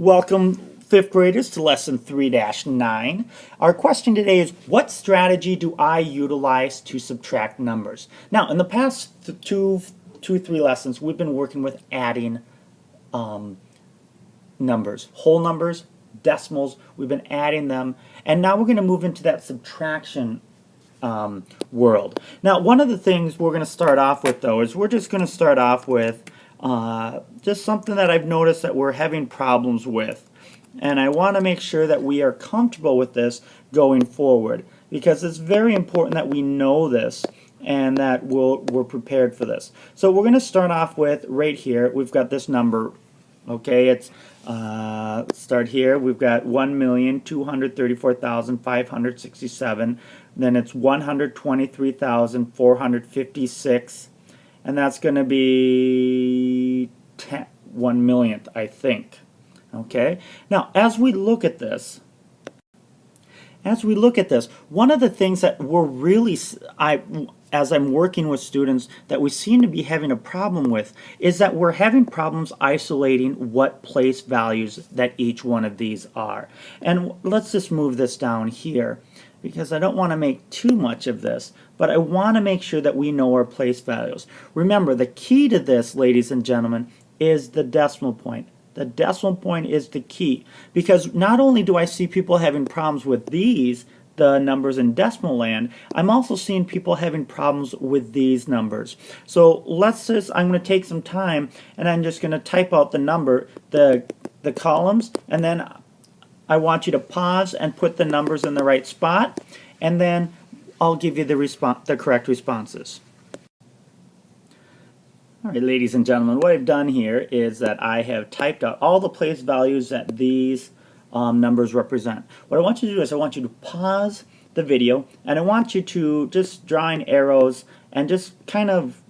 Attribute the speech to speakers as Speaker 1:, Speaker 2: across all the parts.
Speaker 1: Welcome, fifth graders, to lesson 3-9. Our question today is, what strategy do I utilize to subtract numbers? Now, in the past three lessons, we've been working with adding numbers, whole numbers, decimals. We've been adding them, and now we're going to move into that subtraction world. Now, one of the things we're going to start off with, though, is we're just going to start off with just something that I've noticed that we're having problems with. And I want to make sure that we are comfortable with this going forward, because it's very important that we know this and that we're prepared for this. So we're going to start off with right here. We've got this number. Okay, it's start here. We've got 1,234,567. Then it's 123,456, and that's going to be 1 millionth, I think. Okay. Now, as we look at this, one of the things that we're really, as I'm working with students, that we seem to be having a problem with is that we're having problems isolating what place values that each one of these are. And let's just move this down here, because I don't want to make too much of this, but I want to make sure that we know our place values. Remember, the key to this, ladies and gentlemen, is the decimal point. The decimal point is the key, because not only do I see people having problems with these, the numbers in decimal land, I'm also seeing people having problems with these numbers. So I'm going to take some time and I'm just going to type out the number, the columns, and then I want you to pause and put the numbers in the right spot, and then I'll give you the correct responses. All right, ladies and gentlemen, what I've done here is that I have typed out all the place values that these numbers represent. What I want you to do is I want you to pause the video, and I want you to just draw in arrows and just kind of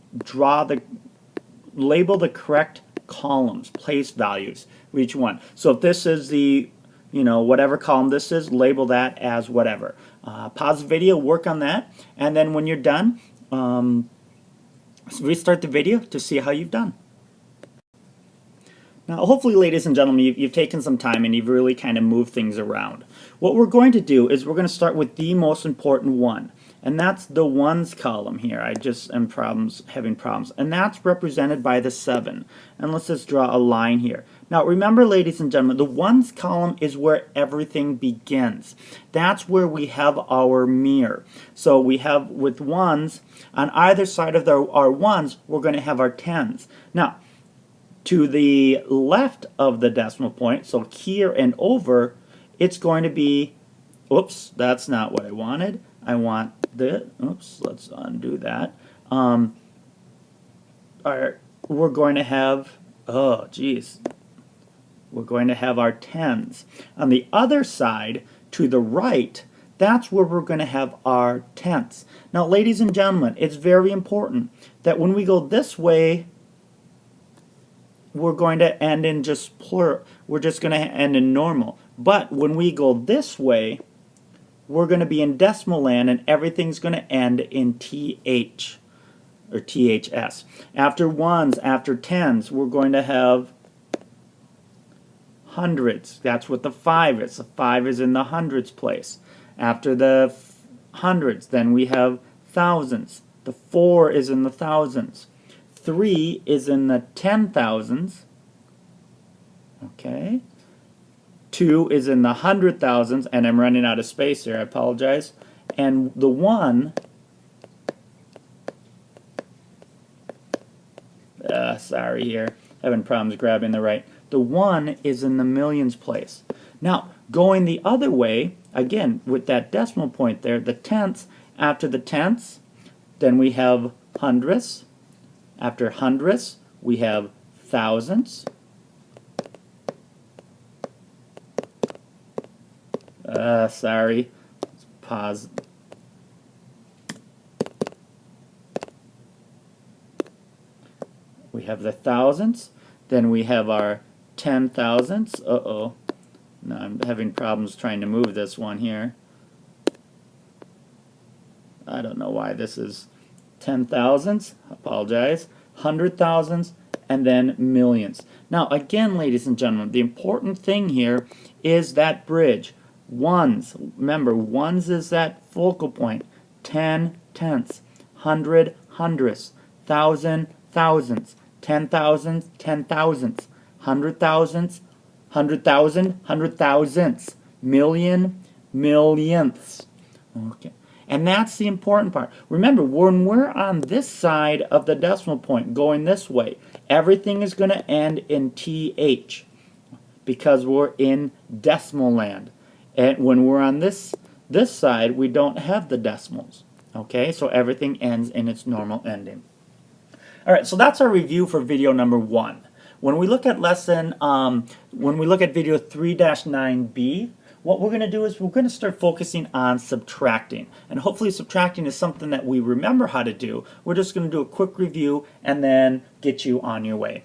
Speaker 1: label the correct columns, place values for each one. So if this is the, whatever column this is, label that as whatever. Pause the video, work on that, and then when you're done, restart the video to see how you've done. Now, hopefully, ladies and gentlemen, you've taken some time and you've really kind of moved things around. What we're going to do is we're going to start with the most important one, and that's the ones column here. I just am having problems, and that's represented by the 7. And let's just draw a line here. Now, remember, ladies and gentlemen, the ones column is where everything begins. That's where we have our mirror. So we have, with ones, on either side of our ones, we're going to have our tens. Now, to the left of the decimal point, so here and over, it's going to be, oops, that's not what I wanted. I want the, oops, let's undo that. We're going to have, oh, geez. We're going to have our tens. On the other side, to the right, that's where we're going to have our tenths. Now, ladies and gentlemen, it's very important that when we go this way, we're going to end in just plural. We're just going to end in normal. But when we go this way, we're going to be in decimal land, and everything's going to end in TH or THS. After ones, after tens, we're going to have hundreds. That's what the 5 is. The 5 is in the hundreds place. After the hundreds, then we have thousands. The 4 is in the thousands. 3 is in the 10,000s. Okay. 2 is in the 100,000s, and I'm running out of space here. I apologize. And the 1, sorry here, having problems grabbing the right. The 1 is in the millions place. Now, going the other way, again, with that decimal point there, the tenths, after the tenths, then we have hundredths. After hundredths, we have thousands. Sorry. Let's pause. We have the thousands. Then we have our 10,000s. Uh-oh. No, I'm having problems trying to move this one here. I don't know why this is 10,000s. Apologize. 100,000s and then millions. Now, again, ladies and gentlemen, the important thing here is that bridge. Ones, remember, ones is that focal point. 10 tenths, 100 hundredths, 1,000 thousandths, 10,000 ten thousandths, 100,000 100,000 hundred thousandths, million millionths. Okay. And that's the important part. Remember, when we're on this side of the decimal point, going this way, everything is going to end in TH because we're in decimal land. And when we're on this side, we don't have the decimals. Okay, so everything ends in its normal ending. All right, so that's our review for video number 1. When we look at when we look at video 3-9B, what we're going to do is we're going to start focusing on subtracting. And hopefully subtracting is something that we remember how to do. We're just going to do a quick review and then get you on your way.